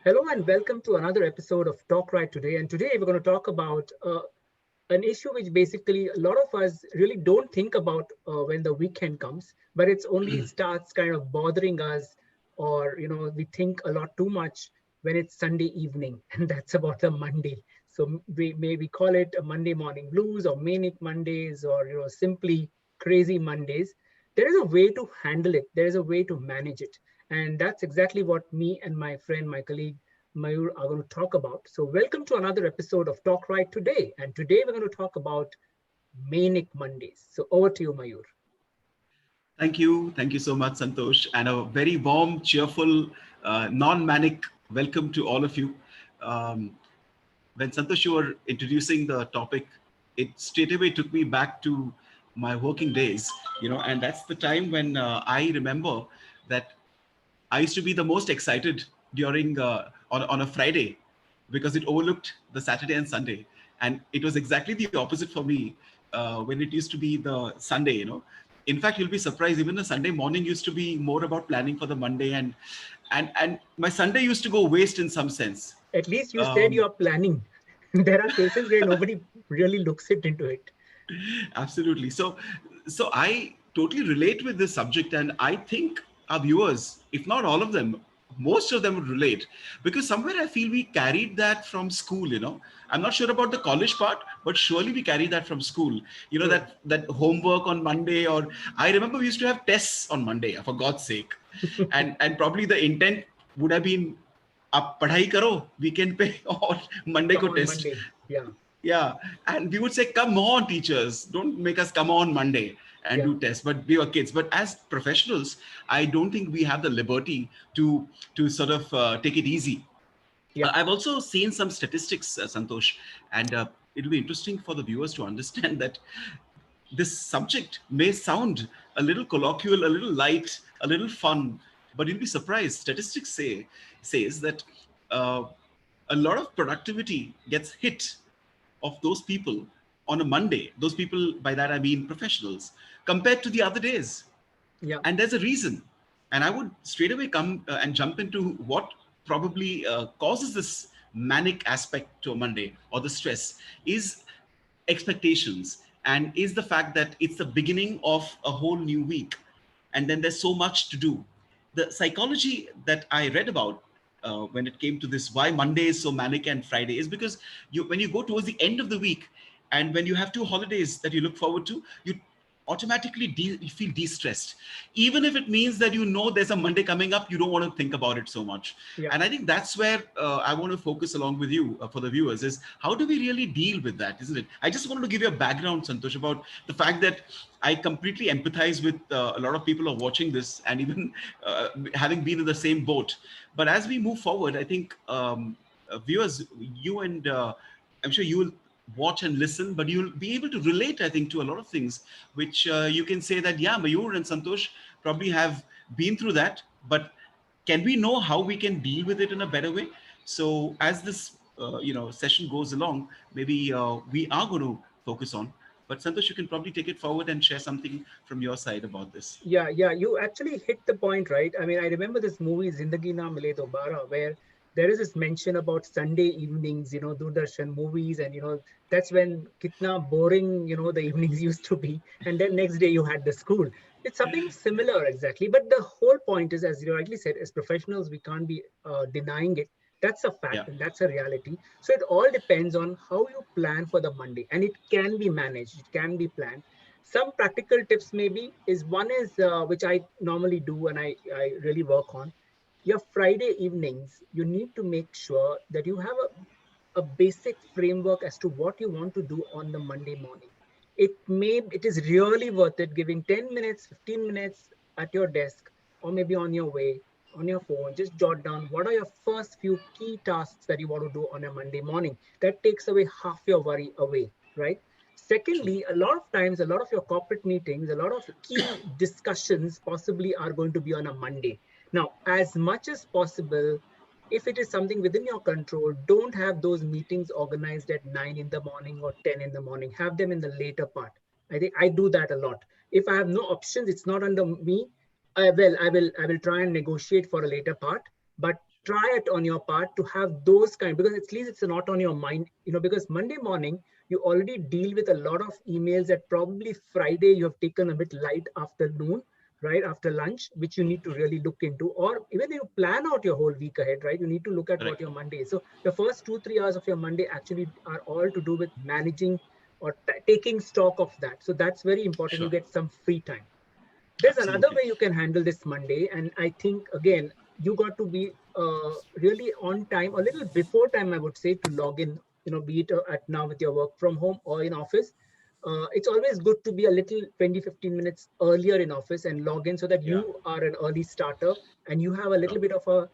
Hello and welcome to another episode of Talk Right today. And today we're going to talk about an issue which basically a lot of us really don't think about when the weekend comes, but it's only starts kind of bothering us, or we think a lot too much when it's Sunday evening, and that's about the Monday. So we maybe call it a Monday morning blues or manic Mondays, or simply crazy Mondays. There is a way to handle it. There is a way to manage it. And that's exactly what me and my friend, my colleague Mayur are going to talk about. So, welcome to another episode of Talk Right today. And today we're going to talk about Manic Mondays. So, over to you, Mayur. Thank you. Thank you so much, Santosh. And a very warm, cheerful, non-manic welcome to all of you. Um, when Santosh, you were introducing the topic, it straight away took me back to my working days, and that's the time when I remember that I used to be the most excited during on a Friday because it overlooked the Saturday and Sunday, and it was exactly the opposite for me when it used to be the Sunday. In fact, you'll be surprised. Even the Sunday morning used to be more about planning for the Monday, and my Sunday used to go waste in some sense. At least you said Um, you're planning. There are cases where nobody really looks it into it. Absolutely. So I totally relate with this subject, and I think our viewers, if not all of them, most of them would relate because somewhere I feel we carried that from school. I'm not sure about the college part, but surely we carry that from school. True. That homework on Monday, or I remember we used to have tests on Monday, for God's sake, and probably the intent would have been, "Ab padhai karo weekend pe or Monday Come ko on, test." Monday. Yeah. Yeah, and we would say, "Come on, teachers, don't make us come on Monday and Yeah. do tests." But we were kids. But as professionals, I don't think we have the liberty to sort of take it easy. Yeah. I've also seen some statistics, Santosh, and it'll be interesting for the viewers to understand that this subject may sound a little colloquial, a little light, a little fun, but you'll be surprised. Statistics says that uh, a lot of productivity gets hit of those people on a Monday. Those people, by that I mean professionals, compared to the other days. Yeah. And there's a reason. And I would straight away come and jump into what probably causes this manic aspect to a Monday, or the stress is expectations, and is the fact that it's the beginning of a whole new week, and then there's so much to do. The psychology that I read about when it came to this, why Monday is so manic and Friday, is because when you go towards the end of the week, and when you have two holidays that you look forward to, you automatically you feel de-stressed, even if it means that there's a Monday coming up. You don't want to think about it so much. Yeah. And I think that's where I want to focus along with you, for the viewers, is how do we really deal with that, isn't it? I just wanted to give you a background, Santosh, about the fact that I completely empathize with a lot of people who are watching this, and even having been in the same boat. But as we move forward, I think viewers, you and I'm sure you will watch and listen, but you'll be able to relate, I think, to a lot of things, which you can say that, yeah, Mayur and Santosh probably have been through that, but can we know how we can deal with it in a better way? So as this, session goes along, maybe we are going to focus on, but Santosh, you can probably take it forward and share something from your side about this. Yeah, yeah, you actually hit the point, right? I mean, I remember this movie Zindagi Na Mile Dobara, where there is this mention about Sunday evenings, Doordarshan movies, and that's when kitna boring, the evenings used to be, and then next day you had the school. It's something similar, exactly. But the whole point is, as you rightly said, as professionals, we can't be denying it. That's a Yeah. fact, and that's a reality. So it all depends on how you plan for the Monday, and it can be managed, it can be planned. Some practical tips maybe is one is which I normally do and I really work on. Your Friday evenings, you need to make sure that you have a basic framework as to what you want to do on the Monday morning. It is really worth it giving 10 minutes, 15 minutes at your desk, or maybe on your way, on your phone. Just jot down what are your first few key tasks that you want to do on a Monday morning. That takes away half your worry away, right? True. Secondly, a lot of times, a lot of your corporate meetings, a lot of key discussions possibly are going to be on a Monday. Now, as much as possible, if it is something within your control, don't have those meetings organized at 9 in the morning or 10 in the morning. Have them in the later part. I think I do that a lot. If I have no options, it's not under me. I will try and negotiate for a later part. But try it on your part to have those kind, because at least it's not on your mind, because Monday morning you already deal with a lot of emails that probably Friday you have taken a bit light afternoon, right after lunch, which you need to really look into. Or even you plan out your whole week ahead, right? You need to look at what Correct. your Monday is. So the first 2 3 hours of your Monday actually are all to do with managing or taking stock of that. So that's very important. You Sure. get some free time. There's another Absolutely. way you can handle this Monday, and I think again you got to be really on time, a little before time, I would say, to log in. Be it at now with your work from home or in office. It's always good to be a little 20 15 minutes earlier in office and log in, so that Yeah. you are an early starter and you have a Sure. little bit of a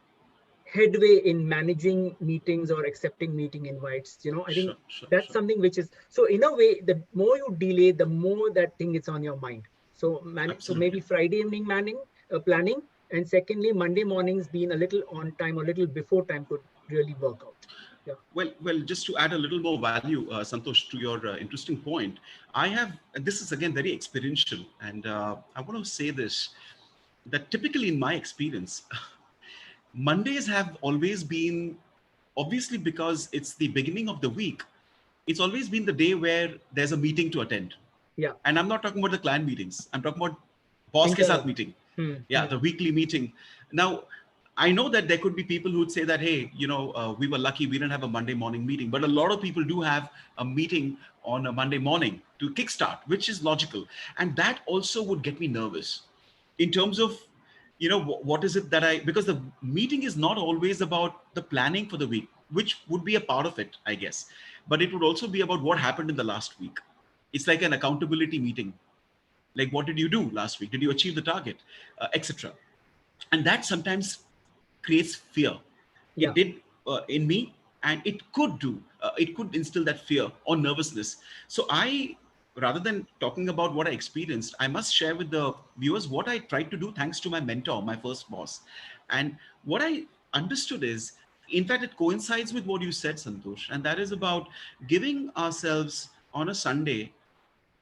headway in managing meetings or accepting meeting invites. I think Sure. Sure. that's Sure. something which is, so in a way, the more you delay, the more that thing is on your mind. So maybe Absolutely. Friday evening planning, and secondly Monday mornings being a little on time or a little before time could really work out. Yeah. Well, just to add a little more value, Santosh, to your interesting point, I have, and this is again very experiential, and I want to say this, that typically in my experience, Mondays have always been, obviously because it's the beginning of the week, it's always been the day where there's a meeting to attend. Yeah. And I'm not talking about the client meetings. I'm talking about boss ke Internal. saath meeting. Yeah, Hmm. the weekly meeting. Now, I know that there could be people who would say that, hey, we were lucky we didn't have a Monday morning meeting. But a lot of people do have a meeting on a Monday morning to kickstart, which is logical. And that also would get me nervous in terms of, what is it that because the meeting is not always about the planning for the week, which would be a part of it, I guess. But it would also be about what happened in the last week. It's like an accountability meeting. Like, what did you do last week? Did you achieve the target? Etc. And that sometimes creates fear. It Yeah. did in me, and it could instill that fear or nervousness. So rather than talking about what I experienced, I must share with the viewers what I tried to do, thanks to my mentor, my first boss. And what I understood is, in fact, it coincides with what you said, Santosh, and that is about giving ourselves on a Sunday,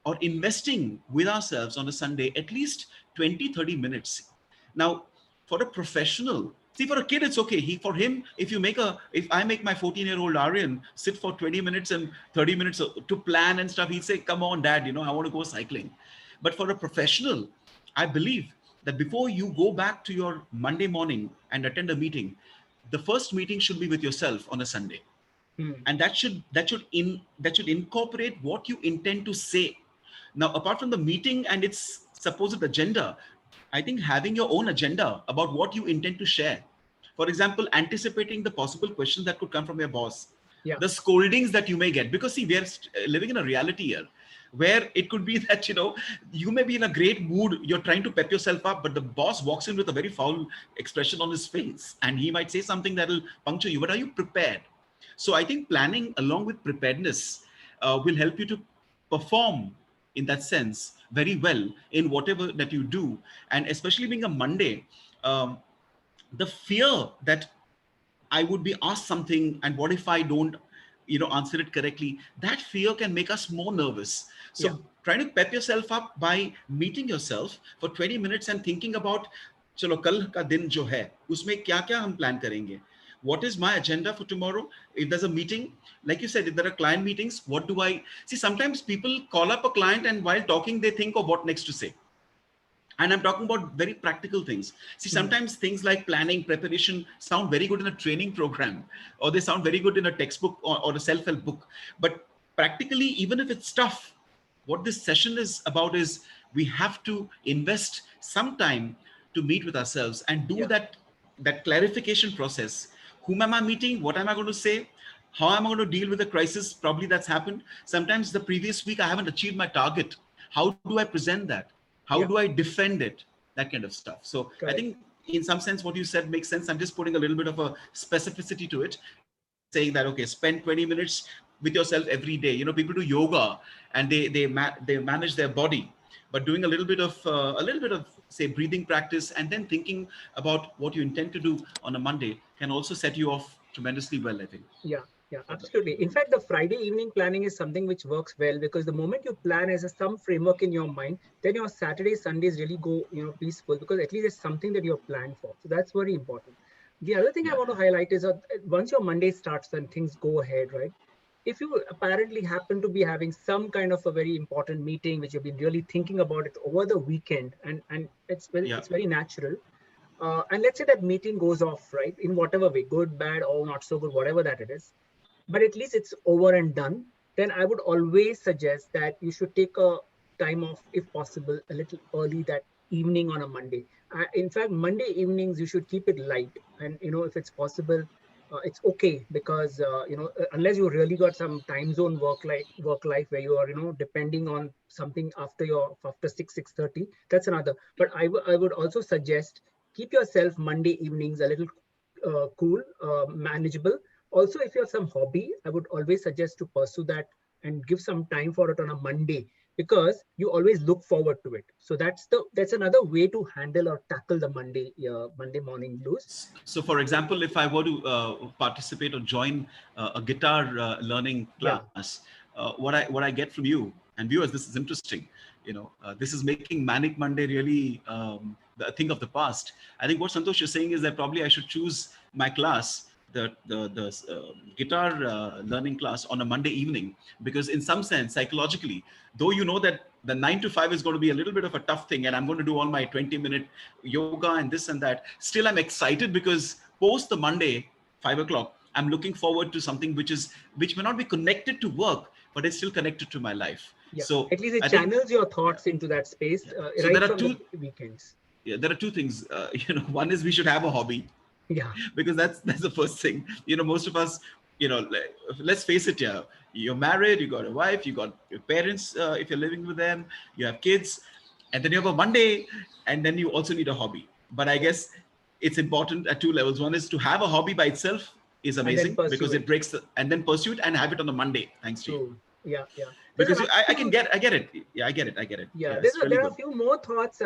or investing with ourselves on a Sunday, at least 20 30 minutes. Now, for a professional, see, for a kid, it's okay. For him, if I make my 14-year-old Aryan sit for 20 minutes and 30 minutes to plan and stuff, he'd say, come on, dad, I want to go cycling. But for a professional, I believe that before you go back to your Monday morning and attend a meeting, the first meeting should be with yourself on a Sunday. Hmm. And that should incorporate what you intend to say. Now, apart from the meeting and its supposed agenda, I think having your own agenda about what you intend to share, for example, anticipating the possible questions that could come from your boss, Yeah. the scoldings that you may get, because see, we are living in a reality here where it could be that you may be in a great mood, you're trying to pep yourself up, but the boss walks in with a very foul expression on his face, and he might say something that will puncture you. But are you prepared? So I think planning along with preparedness will help you to perform in that sense very well in whatever that you do. And especially being a Monday, um, the fear that I would be asked something, and what if I don't, answer it correctly? That fear can make us more nervous. Yeah. So trying to pep yourself up by meeting yourself for 20 minutes and thinking about, चलो कल का दिन जो है उसमें क्या क्या हम plan करेंगे. What is my agenda for tomorrow? If there's a meeting, like you said, if there are client meetings, what do I see? Sometimes people call up a client and while talking, they think of what next to say. And I'm talking about very practical things. See, Hmm. sometimes things like planning, preparation sound very good in a training program, or they sound very good in a textbook or a self-help book. But practically, even if it's tough, what this session is about is we have to invest some time to meet with ourselves and do Yeah. that clarification process. Whom am I meeting? What am I going to say? How am I going to deal with the crisis? Probably that's happened. Sometimes the previous week I haven't achieved my target. How do I present that? How do Yeah. I defend it? That kind of stuff. So I Correct. think in some sense what you said makes sense. I'm just putting a little bit of a specificity to it, saying that, okay, spend 20 minutes with yourself every day. People do yoga and they manage their body, but doing a little bit of say breathing practice and then thinking about what you intend to do on a Monday can also set you off tremendously well, I think. Yeah, yeah, For the, absolutely. In fact, the Friday evening planning is something which works well, because the moment you plan as some framework in your mind, then your Saturday, Sundays really go, peaceful, because at least it's something that you're planned for. So that's very important. The other thing I Yeah. want to highlight is once your Monday starts and things go ahead, right? If you apparently happen to be having some kind of a very important meeting which you've been really thinking about it over the weekend, and Yeah. it's very natural, and let's say that meeting goes off, right, in whatever way, good, bad, or not so good, whatever that it is, but at least it's over and done, then I would always suggest that you should take a time off, if possible, a little early that evening on a Monday. In fact, Monday evenings, you should keep it light. And, if it's possible, it's okay because, unless you really got some time zone work life where you are, depending on something after 6:30, that's another. But I would also suggest keep yourself Monday evenings a little cool, manageable. Also, if you have some hobby, I would always suggest to pursue that and give some time for it on a Monday, because you always look forward to it. So that's another way to handle or tackle the Monday morning blues. So, for example, if I were to participate or join a guitar learning Yeah, class, what I get from you and viewers, this is interesting. This is making Manic Monday really a thing of the past. I think what Santosh is saying is that probably I should choose my class, the guitar learning class, on a Monday evening, because in some sense, psychologically, though you know that the 9 to 5 is going to be a little bit of a tough thing, and I'm going to do all my 20-minute yoga and this and that, still I'm excited because post the Monday 5 o'clock, I'm looking forward to something which may not be connected to work, but is still connected to my life. yeah. So At least it I think, channels your yeah, thoughts into that space, yeah. So right there are from the two, weekends. yeah, there are two things. One is we should have a hobby, Yeah, because that's the first thing. Most of us, let's face it, yeah, you're married, you got a wife, you got your parents, if you're living with them, you have kids, and then you have a Monday, and then you also need a hobby. But I yeah. guess it's important at two levels. One is to have a hobby by itself is And then amazing, pursue because it it. breaks and then pursue it and have it on a Monday, thanks to you. True. Yeah, yeah. There's Because another few. I get it. Yeah, I get it. Yeah, Yeah, it's really there are a good. few more thoughts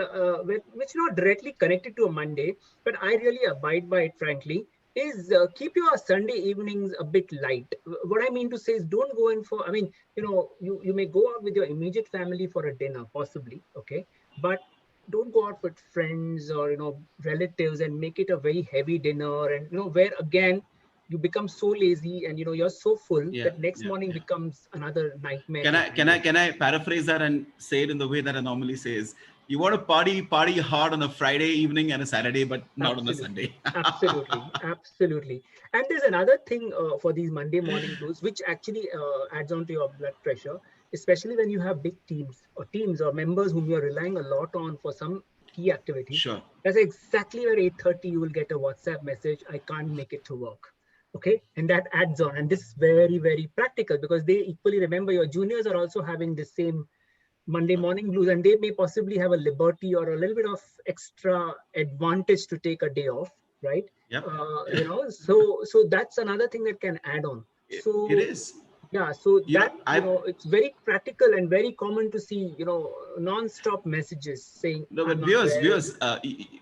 which not directly connected to a Monday, but I really abide by it. Frankly, is keep your Sunday evenings a bit light. What I mean to say is, don't go in for. I mean, you may go out with your immediate family for a dinner, possibly, okay, but don't go out with friends or relatives and make it a very heavy dinner, and where again you become so lazy and you're so full Yeah, that next yeah, morning yeah. becomes another nightmare Can to I can handle. I can I paraphrase that and say it in the way that I normally say is, you want to party hard on a Friday evening and a Saturday, but not on a Absolutely. Sunday. Absolutely. Absolutely. And there's another thing for these Monday morning blues, which actually adds on to your blood pressure, especially when you have big teams or members whom you're relying a lot on for some key activity. Sure. That's exactly where 8:30 you will get a WhatsApp message, I can't make it to work. Okay. And that adds on. And this is very, very practical because they equally remember your juniors are also having the same Monday Sure. morning blues, and they may possibly have a liberty or a little bit of extra advantage to take a day off, right? Yep. So that's another thing that can add on. It So is. yeah, so that I it's very practical and very common to see non-stop messages saying No, but I'm not well. viewers,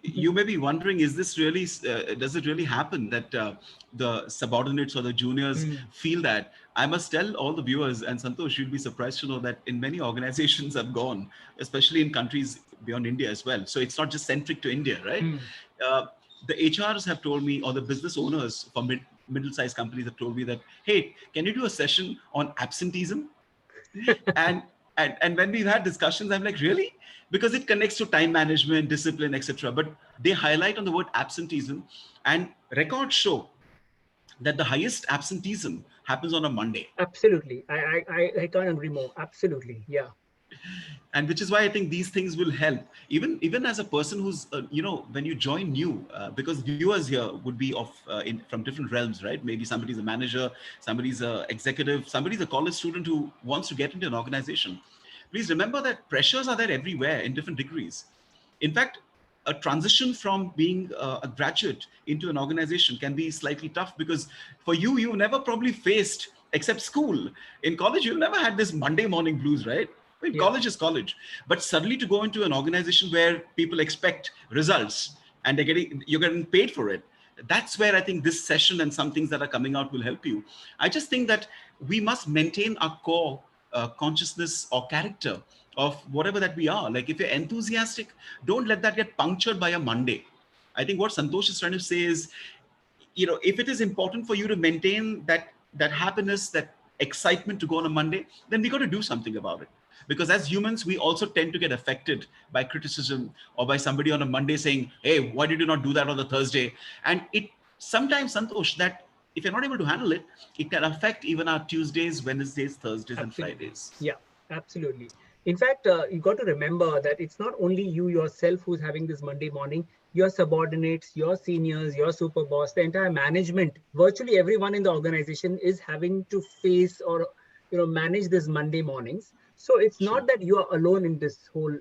you may be wondering, is this really, does it really happen that the subordinates or the juniors Mm, feel that? I must tell all the viewers, and Santosh, you'll be surprised to know that in many organizations I've gone, especially in countries beyond India as well. So it's not just centric to India, right? mm. Uh, the HRs have told me, or the business owners for middle-sized companies have told me that, hey, can you do a session on absenteeism? and and when we've had discussions, I'm like, really? Because it connects to time management, discipline, etc. But they highlight on the word absenteeism, and records show that the highest absenteeism happens on a Monday. Absolutely, I can't agree more. Absolutely, yeah. And which is why I think these things will help, even as a person who's when you join new, because viewers here would be from different realms, right? Maybe somebody's a manager, somebody's a executive, somebody's a college student who wants to get into an organization. Please remember that pressures are there everywhere in different degrees. In fact, a transition from being a graduate into an organization can be slightly tough, because for you never probably faced, except school. In college, you've never had this Monday morning blues, right? I mean, Yeah. college is college, but suddenly to go into an organization where people expect results and you're getting paid for it. That's where I think this session and some things that are coming out will help you. I just think that we must maintain our core consciousness or character of whatever that we are. Like if you're enthusiastic, don't let that get punctured by a Monday. I think what Santosh is trying to say is, if it is important for you to maintain that happiness, that excitement to go on a Monday, then we got to do something about it. Because as humans, we also tend to get affected by criticism or by somebody on a Monday saying, hey, why did you not do that on the Thursday? And it sometimes, Santosh, that if you're not able to handle it, it can affect even our Tuesdays, Wednesdays, Thursdays, and Absolutely. Fridays. Yeah, absolutely. In fact, you got to remember that it's not only you yourself who's having this Monday morning, your subordinates, your seniors, your super boss, the entire management, virtually everyone in the organization is having to face or manage this Monday mornings. So it's Sure. not that you are alone in this whole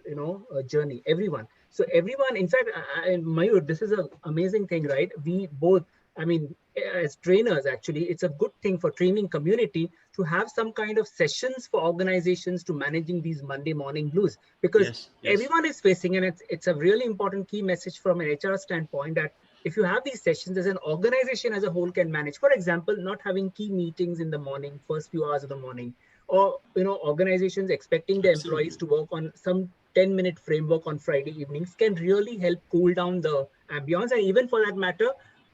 journey. Everyone. So everyone. In fact, Mayur, this is an amazing thing, right? We both. I mean, as trainers, actually, it's a good thing for training community to have some kind of sessions for organizations to managing these Monday morning blues, because Yes, yes, everyone is facing, and it's a really important key message from an HR standpoint, that if you have these sessions as an organization as a whole can manage, for example, not having key meetings in the morning, first few hours of the morning, or organizations expecting the employees absolutely. to work on some 10-minute framework on Friday evenings can really help cool down the ambience. And even for that matter,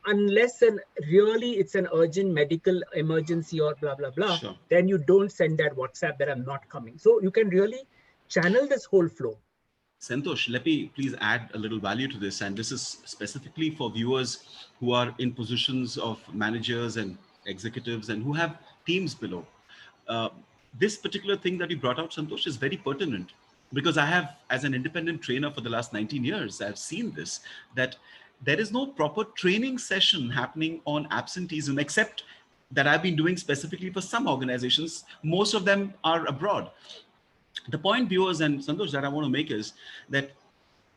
unless and really it's an urgent medical emergency or blah blah blah, Sure. then you don't send that WhatsApp that I'm not coming. So you can really channel this whole flow. Santosh, let me please add a little value to this. And this is specifically for viewers who are in positions of managers and executives and who have teams below. Uh, this particular thing that you brought out, Santosh, is very pertinent because I have, as an independent trainer for the last 19 years, I've seen this, that there is no proper training session happening on absenteeism, except that I've been doing specifically for some organizations. Most of them are abroad. The point, viewers and Santosh, that I want to make is that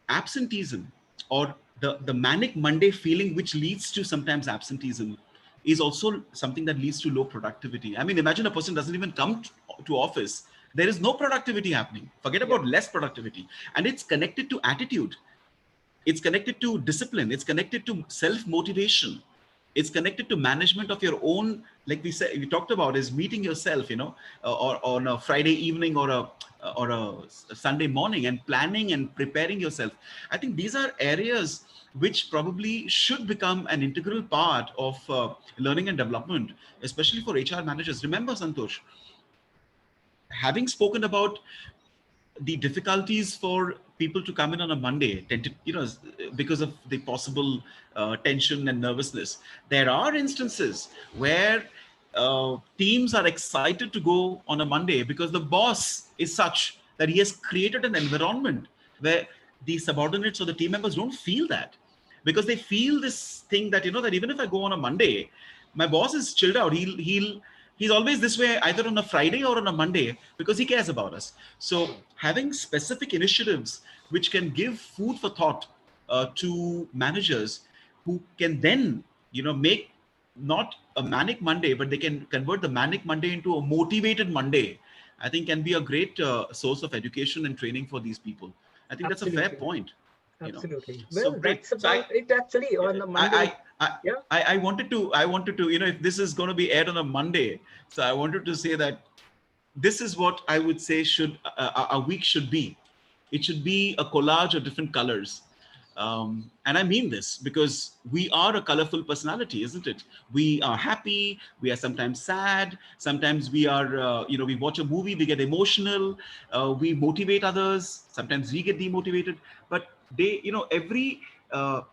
absenteeism, or the manic Monday feeling which leads to sometimes absenteeism, is also something that leads to low productivity. I mean, imagine a person doesn't even come to office. There is no productivity happening. Forget Yeah, about less productivity. And it's connected to attitude. It's connected to discipline. It's connected to self motivation. It's connected to management of your own, like we talked about, is meeting yourself, or on a Friday evening or a Sunday morning, and planning and preparing yourself. I think these are areas which probably should become an integral part of learning and development, especially for HR managers. Remember, Santosh, having spoken about the difficulties for people to come in on a Monday, because of the possible tension and nervousness. There are instances where teams are excited to go on a Monday because the boss is such that he has created an environment where the subordinates or the team members don't feel that, because they feel this thing that that even if I go on a Monday, my boss is chilled out. He's always this way, either on a Friday or on a Monday, because he cares about us. So having specific initiatives which can give food for thought to managers, who can then make not a manic Monday, but they can convert the manic Monday into a motivated Monday, I think can be a great source of education and training for these people. I think that's a fair absolutely. point. Absolutely. So Well, great. that's So I about it actually on the Monday. I I Yeah, I wanted to if this is going to be aired on a Monday, so I wanted to say that this is what I would say should a week should be. It should be a collage of different colors. And I mean this because we are a colorful personality, isn't it? We are happy. We are sometimes sad. Sometimes we are, we watch a movie, we get emotional. We motivate others. Sometimes we get demotivated. But every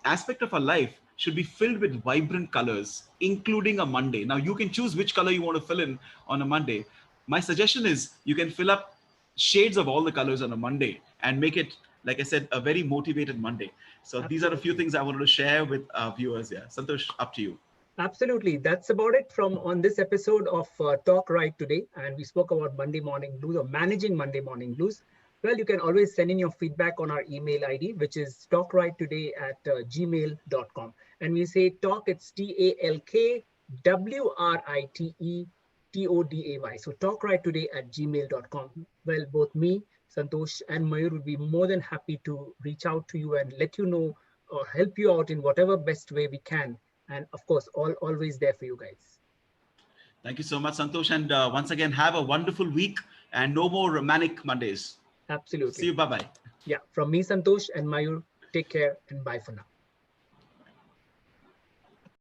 aspect of our life should be filled with vibrant colors, including a Monday. Now, you can choose which color you want to fill in on a Monday. My suggestion is you can fill up shades of all the colors on a Monday and make it, like I said, a very motivated Monday. So these are a few absolutely. things I wanted to share with our viewers. Yeah, Santosh, up to you. Absolutely. That's about it from on this episode of Talk Right today. And we spoke about Monday morning blues or managing Monday morning blues. Well, you can always send in your feedback on our email ID, which is talkrighttoday@gmail.com. And we say talk, it's TALKWRITETODAY. So talkrighttoday@gmail.com. Well, both me, Santosh, and Mayur would be more than happy to reach out to you and let you know or help you out in whatever best way we can, and of course always there for you guys. Thank you so much, Santosh. And once again, have a wonderful week and no more manic Mondays. See Absolutely. you. Bye bye. Yeah, from me, Santosh, and Mayur, take care and bye for now.